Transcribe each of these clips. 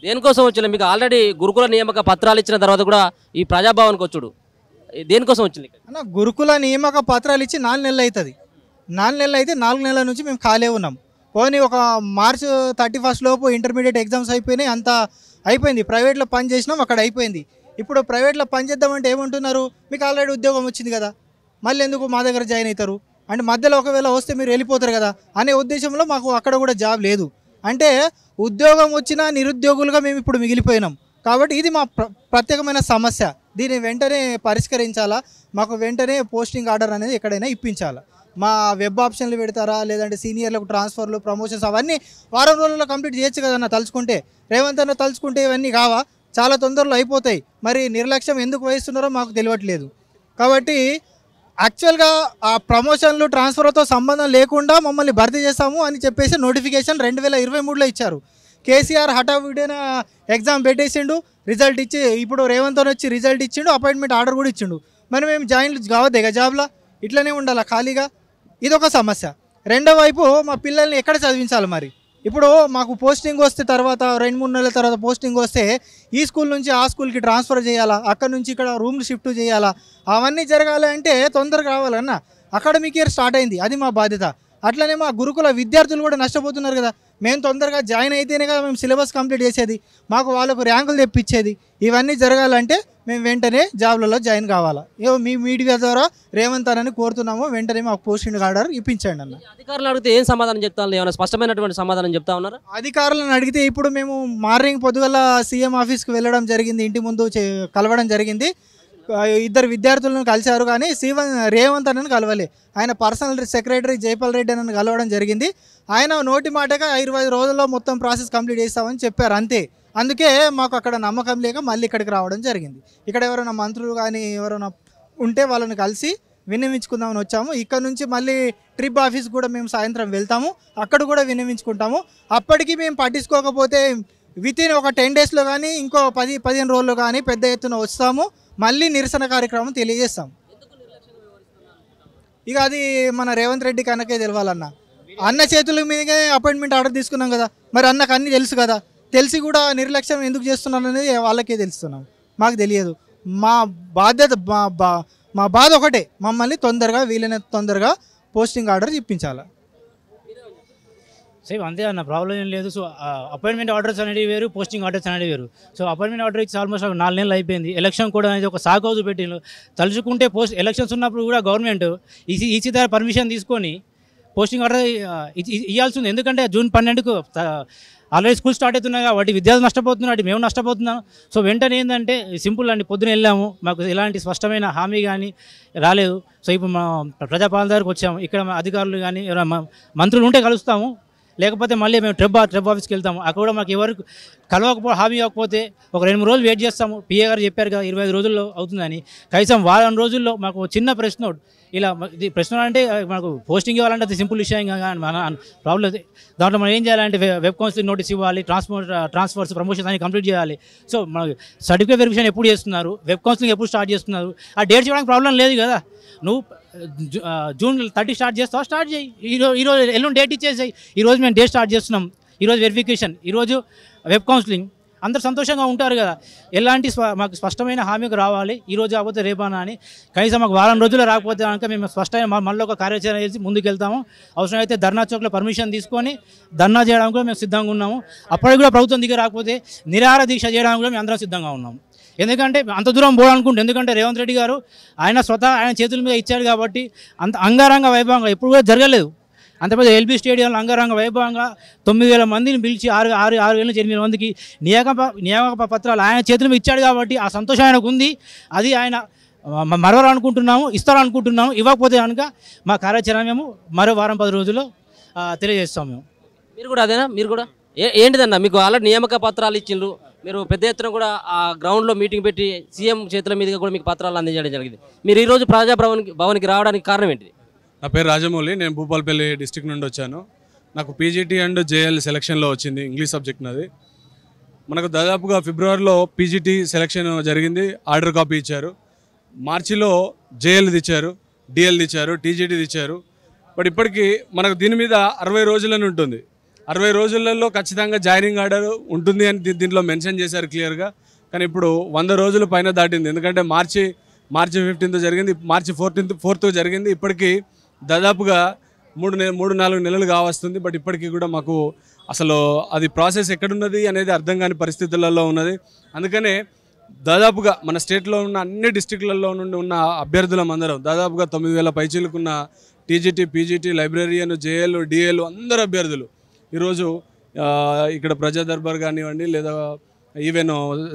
దేనికోసం వచ్చిన మీకు ఆల్రెడీ గురుకుల నియామక పత్రాలు ఇచ్చిన తర్వాత కూడా ఈ ప్రజాభవన్కి వచ్చుడు దేనికోసం వచ్చింది అన్న గురుకుల నియామక పత్రాలు ఇచ్చి 4 నెలలు అవుతుంది. 4 నెలలు అయితే 4 నెలల నుంచి మేము ఖాళీ ఉన్నాం. పోనీ ఒక మార్చ్ 31 లోపు ఇంటర్మీడియట్ ఎగ్జామ్స్ అయిపోయినాయి, అంతా అయిపోయింది. ప్రైవేట్లో పని చేసినాం, అక్కడ అయిపోయింది. ఇప్పుడు ప్రైవేట్లో పని చేద్దామంటే ఏమంటున్నారు, మీకు ఆల్రెడీ ఉద్యోగం వచ్చింది కదా, మళ్ళీ ఎందుకు మా దగ్గర జాయిన్ అవుతారు అంటే మధ్యలో ఒకవేళ వస్తే మీరు వెళ్ళిపోతారు కదా అనే ఉద్దేశంలో మాకు అక్కడ కూడా జాబ్ లేదు. అంటే ఉద్యోగం వచ్చినా నిరుద్యోగులుగా మేము ఇప్పుడు మిగిలిపోయినాం. కాబట్టి ఇది మా ప్రత్యేకమైన సమస్య. దీన్ని వెంటనే పరిష్కరించాలా, మాకు వెంటనే పోస్టింగ్ ఆర్డర్ అనేది ఎక్కడైనా ఇప్పించాలా. మా వెబ్ ఆప్షన్లు పెడతారా, లేదంటే సీనియర్లకు ట్రాన్స్ఫర్లు, ప్రమోషన్స్ అవన్నీ వారం రోజుల్లో కంప్లీట్ చేయొచ్చు కదన్న తలుచుకుంటే. రేవంత్ అన్న తలుచుకుంటే ఇవన్నీ కావా, చాలా తొందరలో అయిపోతాయి. మరి నిర్లక్ష్యం ఎందుకు వహిస్తున్నారో మాకు తెలియట్లేదు. కాబట్టి యాక్చువల్గా ఆ ప్రమోషన్లు ట్రాన్స్ఫర్తో సంబంధం లేకుండా మమ్మల్ని భర్తీ చేస్తాము అని చెప్పేసి నోటిఫికేషన్ 2023లో ఇచ్చారు. కేసీఆర్ హఠావిడిన ఎగ్జామ్ పెట్టేసిండు, రిజల్ట్ ఇచ్చి ఇప్పుడు రేవంత్ వచ్చి రిజల్ట్ ఇచ్చిండు, అపాయింట్మెంట్ ఆర్డర్ కూడా ఇచ్చిండు. మరి మేము జాయిన్ కావద్దే జాబ్లా, ఇట్లనే ఉండాలా ఖాళీగా? ఇదొక సమస్య. రెండో వైపు మా పిల్లల్ని ఎక్కడ చదివించాలి? మరి ఇప్పుడు మాకు పోస్టింగ్ వస్తే తర్వాత 2-3 నెలల తర్వాత పోస్టింగ్ వస్తే ఈ స్కూల్ నుంచి ఆ స్కూల్కి ట్రాన్స్ఫర్ చేయాలా, అక్కడ నుంచి ఇక్కడ రూమ్లు షిఫ్ట్ చేయాలా, అవన్నీ జరగాలి అంటే తొందరగా కావాలన్నా. అకాడమిక్ ఇయర్ స్టార్ట్ అయింది, అది మా బాధ్యత. అట్లనే మా గురుకుల విద్యార్థులు కూడా నష్టపోతున్నారు కదా. మేము తొందరగా జాయిన్ అయితేనే కదా మేము సిలబస్ కంప్లీట్ చేసేది, మాకు వాళ్ళకు ర్యాంకులు తెప్పించేది. ఇవన్నీ జరగాలంటే మేము వెంటనే జాబ్లలో జాయిన్ కావాలా. మీ మీడియా ద్వారా రేవంత్ అని కోరుతున్నాము, వెంటనే మాకు పోస్టింగ్ ఆర్డర్ ఇప్పించండి అన్న. అధికారులు అడిగితే ఏం సమాధానం చెప్తాను, ఏమైనా స్పష్టమైనటువంటి సమాధానం చెప్తా ఉన్నారు? అధికారులను అడిగితే ఇప్పుడు మేము మార్నింగ్ పొద్దుగల సీఎం ఆఫీస్కి వెళ్ళడం జరిగింది, ఇంటి ముందు కలవడం జరిగింది. 2 విద్యార్థులను కలిశారు, కానీ రేవంత్ అన్నను కలవలే. ఆయన పర్సనల్ సెక్రటరీ జైపాల్ రెడ్డి అన్నను కలవడం జరిగింది. ఆయన నోటి మాటగా 25 రోజుల్లో మొత్తం ప్రాసెస్ కంప్లీట్ చేస్తామని చెప్పారు, అంతే. అందుకే మాకు అక్కడ నమ్మకం లేక మళ్ళీ ఇక్కడికి రావడం జరిగింది. ఇక్కడ ఎవరైనా మంత్రులు కానీ ఎవరైనా ఉంటే వాళ్ళని కలిసి విన్నవించుకుందామని వచ్చాము. ఇక్కడ నుంచి మళ్ళీ ట్రిప్ ఆఫీస్ కూడా మేము సాయంత్రం వెళ్తాము, అక్కడ కూడా విన్నవించుకుంటాము. అప్పటికి మేము పట్టించుకోకపోతే వితిన్ ఒక 10 డేస్లో కానీ ఇంకో 10-15 రోజుల్లో కానీ పెద్ద ఎత్తున వస్తాము, మళ్ళీ నిరసన కార్యక్రమం తెలియజేస్తాం. ఇక అది మన రేవంత్ రెడ్డి కనుకే తెలవాలన్న. అన్న చేతుల మీదనే అపాయింట్మెంట్ ఆర్డర్ తీసుకున్నాం కదా, మరి అన్నకు అన్నీ తెలుసు కదా, తెలిసి కూడా నిర్లక్ష్యం ఎందుకు చేస్తున్నారు అనేది వాళ్ళకే తెలుస్తున్నాం, మాకు తెలియదు. మా బాధ్యత మా బాధ ఒకటే, మమ్మల్ని తొందరగా వీలైనంత తొందరగా పోస్టింగ్ ఆర్డర్ ఇప్పించాలి. సేమ్ అంతే అన్న, ప్రాబ్లం ఏం లేదు. సో అపాయింట్మెంట్ ఆర్డర్స్ అనేవి వేరు, పోస్టింగ్ ఆర్డర్స్ అనేవి వేరు. సో అపాయింట్మెంట్ ఆర్డర్ ఇచ్చి ఆల్మోస్ట్ 4 నెలలు అయిపోయింది. ఎలక్షన్ కూడా అనేది ఒక సాక్ హౌస్ పెట్టిండు. తలుచుకుంటే ఎలక్షన్స్ ఉన్నప్పుడు కూడా గవర్నమెంట్ ఈసీ ద్వారా పర్మిషన్ తీసుకొని పోస్టింగ్ ఆర్డర్ ఇవ్వాల్సి ఉంది. ఎందుకంటే జూన్ 12కు ఆల్రెడీ స్కూల్ స్టార్ట్ అవుతున్నాయి కాబట్టి విద్యార్థులు నష్టపోతున్నారు, మేము నష్టపోతున్నాం. సో వెంటనే ఏంటంటే సింపుల్ అండి, పొద్దున వెళ్ళాము, మాకు ఎలాంటి స్పష్టమైన హామీ కానీ రాలేదు. సో ఇప్పుడు మా ప్రజాపాలన దగ్గరకు వచ్చాము, ఇక్కడ అధికారులు కానీ మంత్రులు ఉంటే కలుస్తాము, లేకపోతే మళ్ళీ మేము ట్రిప్ ఆఫీస్కి వెళ్తాము. అక్కడ కూడా మాకు ఎవరు హామీ ఇవ్వకపోతే ఒక 2-3 రోజులు వెయిట్ చేస్తాము. పిఏ గారు చెప్పారు కదా 25 రోజుల్లో అవుతుందని, కనీసం వారం రోజుల్లో మాకు చిన్న ప్రెస్ నోట్, ఇలా ఇది ప్రశ్న అంటే మనకు పోస్టింగ్ ఇవ్వాలంటే అది సింపుల్ విషయం మన ప్రాబ్లం. దాంట్లో మనం ఏం చేయాలంటే వెబ్ కౌన్సిలింగ్ నోటీస్ ఇవ్వాలి, ట్రాన్స్ఫర్స్ ప్రమోషన్స్ అన్ని కంప్లీట్ చేయాలి. సో మనకు సర్టిఫికేట్ వెరిఫికేషన్ ఎప్పుడు చేస్తున్నారు, వెబ్ కౌన్సిలింగ్ ఎప్పుడు స్టార్ట్ చేస్తున్నారు, ఆ డేట్ చేయడానికి ప్రాబ్లం లేదు కదా. నువ్వు జూన్ 30 స్టార్ట్ చేస్తావు, స్టార్ట్ చేయి. ఈరోజు ఎల్లుండి డేట్ ఇచ్చేసాయి. ఈరోజు మేము డేట్ స్టార్ట్ చేస్తున్నాం, ఈరోజు వెరిఫికేషన్, ఈరోజు వెబ్ కౌన్సిలింగ్, అందరు సంతోషంగా ఉంటారు కదా. ఎలాంటి మాకు స్పష్టమైన హామీకి రావాలి, ఈరోజు కాకపోతే రేపానా అని. కనీసం మాకు వారం రోజుల్లో రాకపోతే కనుక మేము స్పష్టంగా మళ్ళీ ఒక కార్యాచరణ చేసి ముందుకు వెళ్తాము. అవసరమైతే ధర్నా చౌక్లో పర్మిషన్ తీసుకొని ధర్నా చేయడానికి కూడా మేము సిద్ధంగా ఉన్నాము. అప్పటికి కూడా ప్రభుత్వం దిగి రాకపోతే నిరాహార దీక్ష చేయడానికి కూడా మేము అందరం సిద్ధంగా ఉన్నాము. ఎందుకంటే అంత దూరం పోవాలనుకుంటే, ఎందుకంటే రేవంత్ రెడ్డి గారు ఆయన స్వతహా ఆయన చేతుల మీద ఇచ్చాడు కాబట్టి అంత అంగరంగ వైభవంగా ఎప్పుడు కూడా జరగలేదు. అంత పెద్ద ఎల్బీ స్టేడియంలో అంగరంగ వైభవంగా 9,000 మందిని పిలిచి 6,000-8,000 మందికి నియామక పత్రాలు ఆయన చేతుల మీద ఇచ్చాడు కాబట్టి ఆ సంతోషం ఆయనకు ఉంది. అది ఆయన మరవాలనుకుంటున్నాము, ఇస్తారనుకుంటున్నాము. ఇవ్వకపోతే కనుక మా కార్యాచరణ మేము మరో వారం 10 రోజుల్లో తెలియజేస్తాం. మీరు కూడా అదేనా? మీరు కూడా ఏంటిదన్నా, మీకు ఆల్రెడీ నియామక పత్రాలు ఇచ్చిండ్రు, మీరు పెద్ద ఎత్తున కూడా ఆ గ్రౌండ్లో మీటింగ్ పెట్టి సీఎం చేతుల మీదుగా కూడా మీకు పత్రాలు అందించడం జరిగింది. మీరు ఈరోజు భవన్కి రావడానికి కారణం ఏంటిది? నా పేరు రాజమౌళి, నేను భూపాలపల్లి డిస్టిక్ నుండి వచ్చాను. నాకు పీజీటీ అండ్ జేఎల్ సెలక్షన్లో వచ్చింది, ఇంగ్లీష్ సబ్జెక్ట్ నాది. మనకు దాదాపుగా ఫిబ్రవరిలో పీజీటీ సెలక్షన్ జరిగింది, ఆర్డర్ కాపీ ఇచ్చారు. మార్చిలో జేఎల్ది ఇచ్చారు, డిఎల్ది ఇచ్చారు, టీజీటీది ఇచ్చారు. బట్ ఇప్పటికీ మనకు దీని మీద 60 రోజులని ఉంటుంది. 60 రోజులలో ఖచ్చితంగా జాయినింగ్ ఆర్డర్ ఉంటుంది అని దీంట్లో మెన్షన్ చేశారు క్లియర్గా. కానీ ఇప్పుడు 100 రోజుల పైన దాటింది. ఎందుకంటే మార్చి 15th జరిగింది, మార్చి 4th జరిగింది. ఇప్పటికీ దాదాపుగా 3-4 నెలలు కావస్తుంది. బట్ ఇప్పటికీ కూడా మాకు అసలు అది ప్రాసెస్ ఎక్కడున్నది అనేది అర్థం కాని పరిస్థితులలో ఉన్నది. అందుకనే దాదాపుగా మన స్టేట్లో ఉన్న అన్ని డిస్టిక్లలో నుండి ఉన్న అభ్యర్థులం అందరం దాదాపుగా 9,000 పైచీలకున్న TGT, PGT, librarian, JL, DL అందరు అభ్యర్థులు ఈరోజు ఇక్కడ ప్రజా దర్బార్ కానివ్వండి లేదా ఈవెన్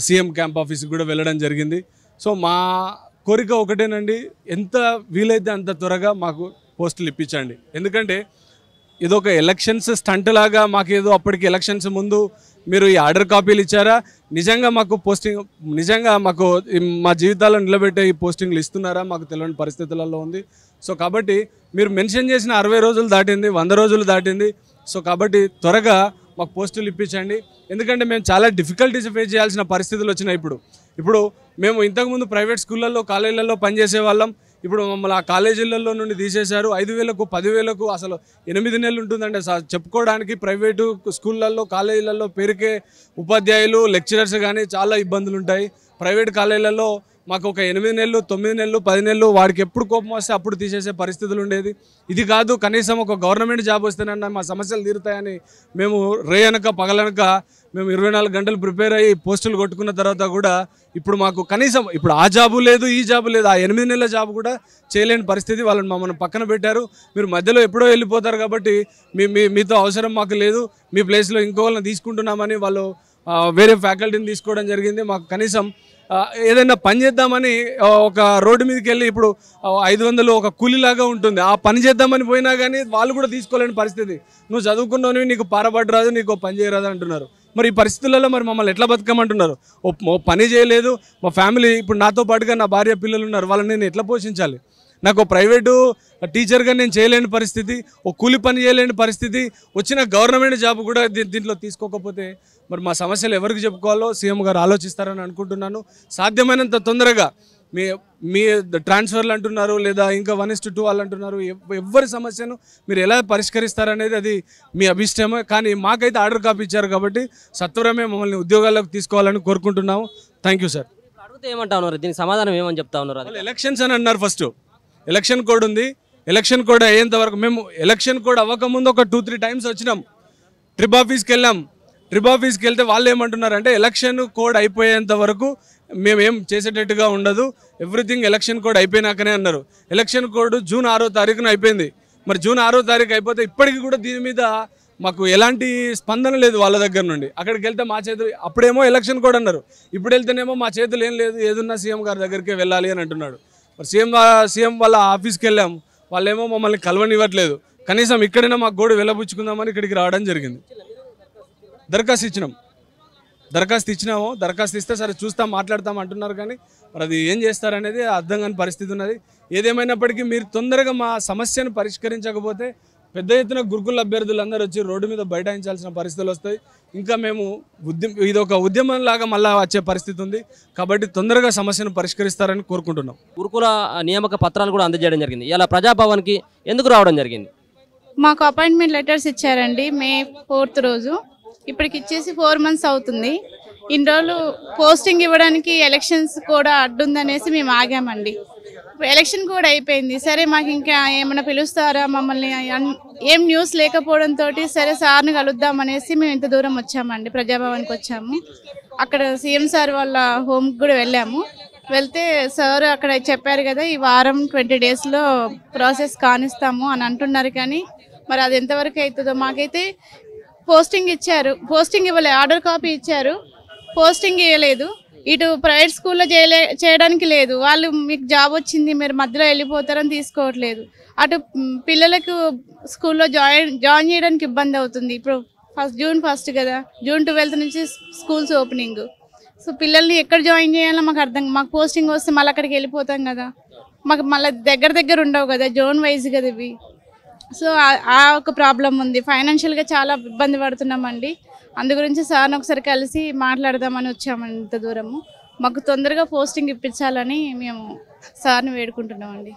సీఎం క్యాంప్ ఆఫీస్కి కూడా వెళ్ళడం జరిగింది. సో మా కోరిక ఒకటేనండి, ఎంత వీలైతే అంత త్వరగా మాకు పోస్టులు ఇప్పించండి. ఎందుకంటే ఇదొక ఎలక్షన్స్ స్టంట్ లాగా మాకేదో అప్పటికి ఎలక్షన్స్ ముందు మీరు ఈ ఆర్డర్ కాపీలు ఇచ్చారా, నిజంగా మాకు పోస్టింగ్, నిజంగా మాకు మా జీవితాల్లో నిలబెట్టే ఈ పోస్టింగ్లు ఇస్తున్నారా మాకు తెలియని పరిస్థితులలో ఉంది. సో కాబట్టి మీరు మెన్షన్ చేసిన 60 రోజులు దాటింది, 100 రోజులు దాటింది. సో కాబట్టి త్వరగా మాకు పోస్టులు ఇప్పించండి. ఎందుకంటే మేము చాలా డిఫికల్టీస్ ఫేస్ చేయాల్సిన పరిస్థితులు వచ్చినాయి. ఇప్పుడు మేము ఇంతకుముందు ప్రైవేట్ స్కూళ్ళల్లో, కాలేజీలలో పనిచేసే వాళ్ళం. ఇప్పుడు మమ్మల్ని ఆ కాలేజీలలో నుండి తీసేశారు. 5,000కు 10,000కు అసలు 8 నెలలు ఉంటుందండి చెప్పుకోవడానికి. ప్రైవేటు స్కూళ్ళల్లో, కాలేజీలలో పేరుకే ఉపాధ్యాయులు, లెక్చరర్స్ కానీ చాలా ఇబ్బందులు ఉంటాయి. ప్రైవేట్ కాలేజీలలో మాకు ఒక 8 నెలలు, 9 నెలలు, 10 నెలలు వాడికి ఎప్పుడు కోపం వస్తే అప్పుడు తీసేసే పరిస్థితులు ఉండేది. ఇది కాదు, కనీసం ఒక గవర్నమెంట్ జాబ్ వస్తేనన్నా మా సమస్యలు తీరుతాయని మేము రేయనక పగలనక మేము 24 గంటలు ప్రిపేర్ అయ్యి పోస్టులు కొట్టుకున్న తర్వాత కూడా ఇప్పుడు మాకు కనీసం ఇప్పుడు ఆ జాబు లేదు, ఈ జాబు లేదు, ఆ 8 నెలల జాబు కూడా చేయలేని పరిస్థితి. వాళ్ళని మమ్మల్ని పక్కన పెట్టారు. మీరు మధ్యలో ఎప్పుడో వెళ్ళిపోతారు కాబట్టి మీతో అవసరం మాకు లేదు, మీ ప్లేస్లో ఇంకోళ్ళని తీసుకుంటున్నామని వాళ్ళు వేరే ఫ్యాకల్టీని తీసుకోవడం జరిగింది. మాకు కనీసం ఏదైనా పని చేద్దామని ఒక రోడ్డు మీదకి వెళ్ళి ఇప్పుడు 500 ఒక కూలీలాగా ఉంటుంది, ఆ పని చేద్దామని పోయినా కానీ వాళ్ళు కూడా తీసుకోలేని పరిస్థితి. నువ్వు చదువుకున్నావు, నీకు పారబడరాదు, నీకు పని చేయరాదు అంటున్నారు. మరి ఈ పరిస్థితులలో మరి మమ్మల్ని ఎట్లా బతకమంటున్నారు? ఓ పని చేయలేదు, మా ఫ్యామిలీ ఇప్పుడు నాతో పాటుగా నా భార్య పిల్లలు ఉన్నారు, వాళ్ళని నేను ఎట్లా పోషించాలి? నాకు ప్రైవేటు టీచర్గా నేను చేయలేని పరిస్థితి, ఓ కూలి పని చేయలేని పరిస్థితి, వచ్చిన గవర్నమెంట్ జాబ్ కూడా దీంట్లో తీసుకోకపోతే మరి మా సమస్యలు ఎవరికి చెప్పుకోవాలో సీఎం గారు ఆలోచిస్తారని అనుకుంటున్నాను. సాధ్యమైనంత తొందరగా మీ ట్రాన్స్ఫర్లు అంటున్నారు లేదా ఇంకా 1:2 వాళ్ళు అంటున్నారు, ఎవరి సమస్యను మీరు ఎలా పరిష్కరిస్తారనేది అది మీ అభిష్టమే. కానీ మాకైతే ఆర్డర్ కాపీ ఇచ్చారు కాబట్టి సత్వరమే మమ్మల్ని ఉద్యోగాలకు తీసుకోవాలని కోరుకుంటున్నాము. Thank you sir. అడిగితే ఏమంటా ఉన్నారు, దీనికి సమాధానం ఏమని చెప్తా ఉన్నారు? ఎలక్షన్స్ అని అన్నారు. ఫస్ట్ ఎలక్షన్ కోడ్ ఉంది, ఎలక్షన్ కోడ్ అయ్యేంత వరకు మేము ఎలక్షన్ కోడ్ అవ్వకముందు ఒక 2-3 టైమ్స్ వచ్చినాం, ట్రిప్ ఆఫీస్కి వెళ్ళాం. ట్రిప్ ఆఫీస్కి వెళ్తే వాళ్ళు ఏమంటున్నారంటే ఎలక్షన్ కోడ్ అయిపోయేంత వరకు మేమేం చేసేటట్టుగా ఉండదు, ఎవ్రీథింగ్ ఎలక్షన్ కోడ్ అయిపోయినాకనే అన్నారు. ఎలక్షన్ కోడ్ జూన్ 6వ తారీఖున అయిపోయింది. మరి జూన్ 6వ తారీఖు అయిపోతే ఇప్పటికీ కూడా దీని మీద మాకు ఎలాంటి స్పందన లేదు వాళ్ళ దగ్గర నుండి. అక్కడికి వెళ్తే మా చేతులు, అప్పుడేమో ఎలక్షన్ కోడ్ అన్నారు, ఇప్పుడు వెళ్తేనేమో మా చేతులు ఏం లేదు, ఏదున్నా సీఎం గారి దగ్గరికే వెళ్ళాలి అని అంటున్నాడు. మరి సీఎం వాళ్ళ ఆఫీస్కి వెళ్ళాం, వాళ్ళేమో మమ్మల్ని కలవనివ్వట్లేదు. కనీసం ఇక్కడైనా మాకు గోడు వెళ్ళబుచ్చుకుందామని ఇక్కడికి రావడం జరిగింది. దరఖాస్తు ఇచ్చినాము, దరఖాస్తు ఇస్తే సరే చూస్తాం, మాట్లాడతాం అంటున్నారు. కానీ మరి అది ఏం చేస్తారనేది అర్థం కాని పరిస్థితి ఉన్నది. ఏదేమైనప్పటికీ మీరు తొందరగా మా సమస్యను పరిష్కరించకపోతే పెద్ద ఎత్తున గురుకుల అభ్యర్థులు అందరూ వచ్చి రోడ్డు మీద బైఠాయించాల్సిన పరిస్థితులు వస్తాయి. ఇంకా మేము ఇది ఒక ఉద్యమంలాగా మళ్ళీ వచ్చే పరిస్థితి ఉంది. కాబట్టి తొందరగా సమస్యను పరిష్కరిస్తారని కోరుకుంటున్నాం. గురుకుల నియామక పత్రాలు కూడా అందజేయడం జరిగింది. ఇలా ప్రజాభవన్కి ఎందుకు రావడం జరిగింది? మాకు అపాయింట్మెంట్ లెటర్స్ ఇచ్చారండి మే 4th రోజు. ఇప్పటికి ఇచ్చేసి 4 months అవుతుంది. ఇన్ని రోజులు పోస్టింగ్ ఇవ్వడానికి ఎలక్షన్స్ కూడా అడ్డుందనేసి మేము ఆగామండి. ఎలక్షన్ కూడా అయిపోయింది. సరే మాకు ఇంకా ఏమైనా పిలుస్తారా మమ్మల్ని, ఏం న్యూస్ లేకపోవడంతో సరే సార్ని కలుద్దాం అనేసి మేము ఇంత దూరం వచ్చామండి, ప్రజాభవన్కి వచ్చాము. అక్కడ సీఎం సార్ వాళ్ళ హోమ్కి కూడా వెళ్ళాము. వెళ్తే సార్ అక్కడ చెప్పారు కదా ఈ వారం 20 daysలో ప్రాసెస్ కానిస్తాము అని అంటున్నారు. కానీ మరి అది ఎంతవరకు అవుతుందో. మాకైతే పోస్టింగ్ ఇచ్చారు, పోస్టింగ్ ఇవ్వలేదు, ఆర్డర్ కాపీ ఇచ్చారు, పోస్టింగ్ ఇవ్వలేదు. ఇటు ప్రైవేట్ స్కూల్లో చేయడానికి లేదు, వాళ్ళు మీకు జాబ్ వచ్చింది మీరు మధ్యలో వెళ్ళిపోతారని తీసుకోవట్లేదు. అటు పిల్లలకు స్కూల్లో జాయిన్ చేయడానికి ఇబ్బంది అవుతుంది. ఇప్పుడు జూన్ 1 కదా, జూన్ 12 నుంచి స్కూల్స్ ఓపెనింగ్. సో పిల్లల్ని ఎక్కడ జాయిన్ చేయాలో మాకు పోస్టింగ్ వస్తే మళ్ళీ అక్కడికి వెళ్ళిపోతాం కదా, మాకు మళ్ళీ దగ్గర ఉండవు కదా, జోన్ వైజ్ కదా ఇవి. సో ఆ ఒక ప్రాబ్లం ఉంది. ఫైనాన్షియల్గా చాలా ఇబ్బంది పడుతున్నామండి. అందు గురించి సార్ని ఒకసారి కలిసి మాట్లాడదామని వచ్చామండి ఇంత దూరము. మాకు తొందరగా పోస్టింగ్ ఇప్పించాలని మేము సార్ని వేడుకుంటున్నామండి.